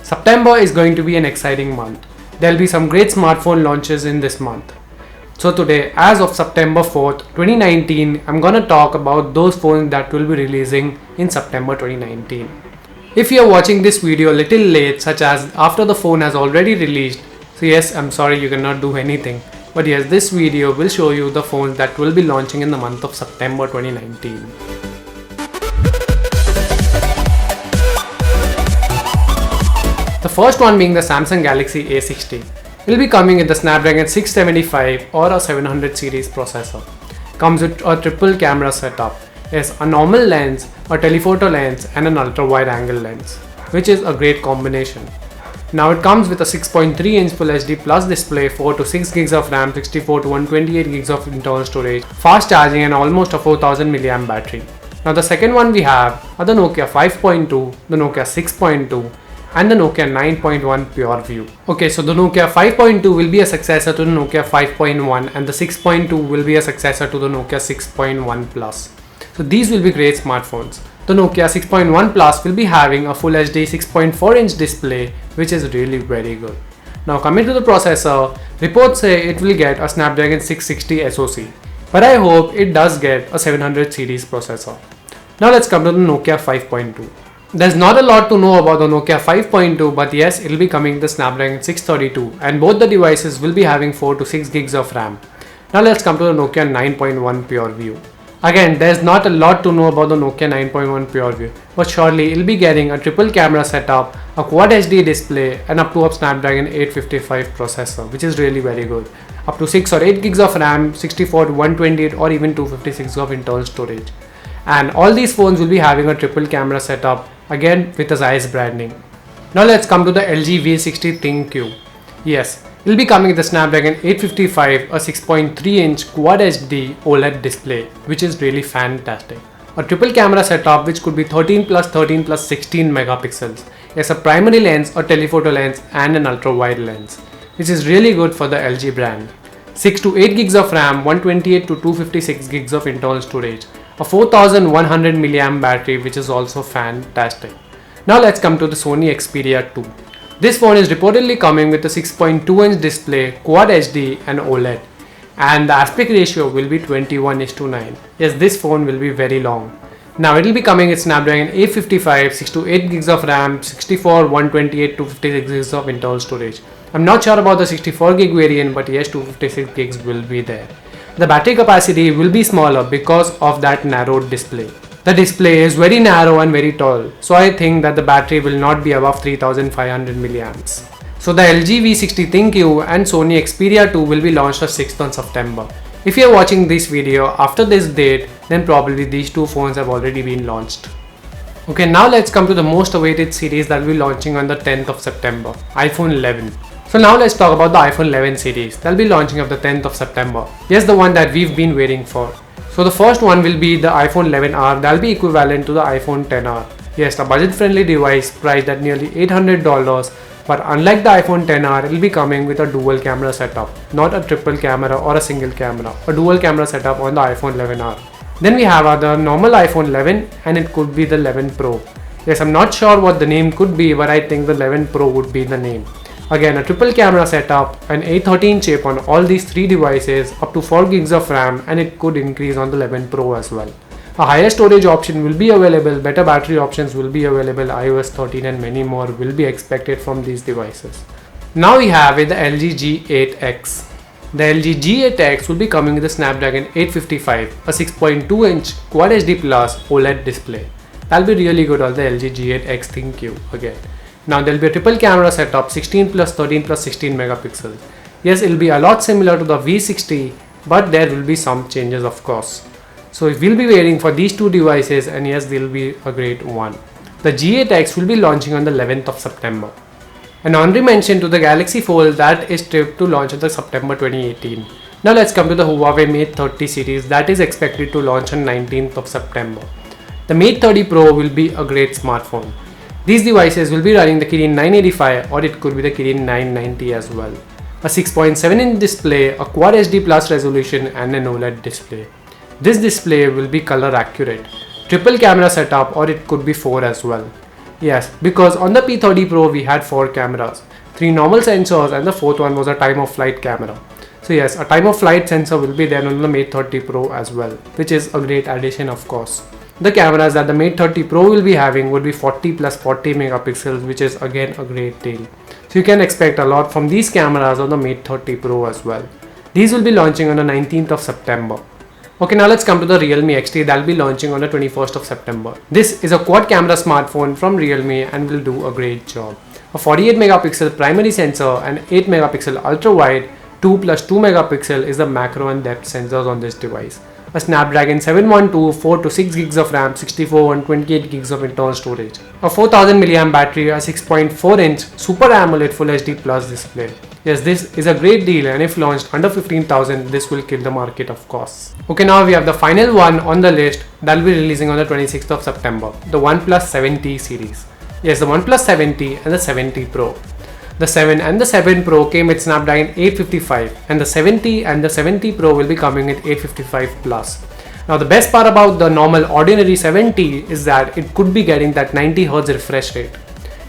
September is going to be an exciting month. There'll be some great smartphone launches in this month. So today, as of September 4th, 2019, I'm gonna talk about those phones that will be releasing in September 2019. If you're watching this video a little late, such as after the phone has already released, so yes, I'm sorry you cannot do anything. But yes, this video will show you the phones that will be launching in the month of September 2019. The first one being the Samsung Galaxy A60. It will be coming with the Snapdragon 675 or a 700 series processor. Comes with a triple camera setup. Yes, a normal lens, a telephoto lens and an ultra wide angle lens, which is a great combination. Now it comes with a 6.3 inch Full HD Plus display, 4 to 6 gigs of RAM, 64 to 128 gigs of internal storage, fast charging and almost a 4000 mAh battery. Now the second one we have are the Nokia 5.2, the Nokia 6.2 and the Nokia 9.1 PureView. Okay, so the Nokia 5.2 will be a successor to the Nokia 5.1 and the 6.2 will be a successor to the Nokia 6.1 Plus. So these will be great smartphones. The Nokia 6.1 Plus will be having a Full HD 6.4 inch display, which is really very good. Now coming to the processor, reports say it will get a Snapdragon 660 SoC, but I hope it does get a 700 series processor. Now let's come to the Nokia 5.2. There's not a lot to know about the Nokia 5.2, but yes, it will be coming the Snapdragon 632 and both the devices will be having 4 to 6 gigs of RAM. Now let's come to the Nokia 9.1 PureView. Again, there's not a lot to know about the Nokia 9.1 PureView, but surely it'll be getting a triple camera setup, a Quad HD display and up to a Snapdragon 855 processor, which is really very good. Up to 6 or 8 gigs of RAM, 64 to 128 or even 256 of internal storage. And all these phones will be having a triple camera setup, again with a Zeiss branding. Now let's come to the LG V60 ThinQ. Yes, it will be coming with the Snapdragon 855, a 6.3 inch Quad HD OLED display, which is really fantastic. A triple camera setup which could be 13 plus 13 plus 16 megapixels. Yes, a primary lens, a telephoto lens and an ultra wide lens, which is really good for the LG brand. 6 to 8 gigs of RAM, 128 to 256 gigs of internal storage. A 4100 mAh battery, which is also fantastic. Now let's come to the Sony Xperia 2. This phone is reportedly coming with a 6.2 inch display, Quad HD and OLED, and the aspect ratio will be 21:9. Yes, this phone will be very long. Now it will be coming with Snapdragon 855, 6 to 8 gigs of RAM, 64, 128 to 56 gigs of internal storage. I'm not sure about the 64 gig variant, but yes, 256 gigs will be there. The battery capacity will be smaller because of that narrowed display. The display is very narrow and very tall, so I think that the battery will not be above 3500 milliamps. So the LG V60 ThinQ and Sony Xperia 2 will be launched on 6th on September. If you are watching this video after this date, then probably these two phones have already been launched. Okay, now let's come to the most awaited series that will be launching on the 10th of September, iPhone 11. So now let's talk about the iPhone 11 series. They'll be launching on the 10th of September. Yes, the one that we've been waiting for. So the first one will be the iPhone 11R. That'll be equivalent to the iPhone 10R. Yes, a budget-friendly device priced at nearly $800. But unlike the iPhone 10R, it will be coming with a dual camera setup, not a triple camera or a single camera. A dual camera setup on the iPhone 11R. Then we have the normal iPhone 11 and it could be the 11 Pro. Yes, I'm not sure what the name could be, but I think the 11 Pro would be the name. Again, a triple camera setup, an A13 chip on all these three devices, up to 4 gigs of RAM, and it could increase on the 11 Pro as well. A higher storage option will be available, better battery options will be available, iOS 13 and many more will be expected from these devices. Now we have the LG G8X. The LG G8X will be coming with the Snapdragon 855, a 6.2 inch Quad HD Plus OLED display. That'll be really good on the LG G8X ThinQ again. Now there will be a triple camera setup, 16 plus 13 plus 16 megapixels. Yes, it will be a lot similar to the V60, but there will be some changes of course. So we'll be waiting for these two devices, and yes, they'll be a great one. The G8X will be launching on the 11th of September. An honorary mention to the Galaxy Fold that is tipped to launch on the September 2018. Now let's come to the Huawei Mate 30 series that is expected to launch on 19th of September. The Mate 30 Pro will be a great smartphone. These devices will be running the Kirin 985 or it could be the Kirin 990 as well. A 6.7 inch display, a Quad HD Plus resolution and an OLED display. This display will be color accurate. Triple camera setup or it could be 4 as well. Yes, because on the P30 Pro we had 4 cameras, 3 normal sensors and the fourth one was a time of flight camera. So yes, a time of flight sensor will be there on the Mate 30 Pro as well, which is a great addition of course. The cameras that the Mate 30 Pro will be having would be 40 plus 40 megapixels, which is again a great deal. So you can expect a lot from these cameras on the Mate 30 Pro as well. These will be launching on the 19th of September. Okay, now let's come to the Realme XT that will be launching on the 21st of September. This is a quad camera smartphone from Realme and will do a great job. A 48 megapixel primary sensor and 8 megapixel ultra wide 2 plus 2 megapixel is the macro and depth sensors on this device. A Snapdragon 712, 4 to 6 gigs of RAM, 64 and 28 gigs of internal storage. A 4000 mAh battery, a 6.4 inch Super AMOLED Full HD Plus display. Yes, this is a great deal and if launched under 15,000, this will kill the market of course. Okay, now we have the final one on the list that will be releasing on the 26th of September, the OnePlus 7T series. Yes, the OnePlus 7T and the 7T Pro. The 7 and the 7 Pro came with Snapdragon 855 and the 7T and the 7T Pro will be coming with 855 Plus. Now the best part about the normal ordinary 7T is that it could be getting that 90Hz refresh rate.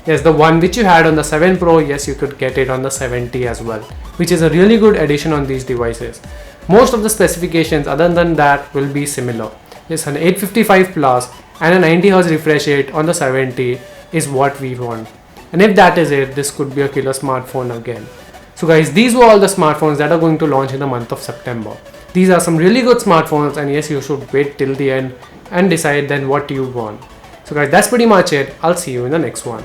Yes, the one which you had on the 7 Pro, yes, you could get it on the 7T as well, which is a really good addition on these devices. Most of the specifications other than that will be similar. Yes, an 855 Plus and a 90Hz refresh rate on the 7T is what we want. And if that is it, this could be a killer smartphone again. So guys, these were all the smartphones that are going to launch in the month of September. These are some really good smartphones and yes, you should wait till the end and decide then what you want. So guys, that's pretty much it. I'll see you in the next one.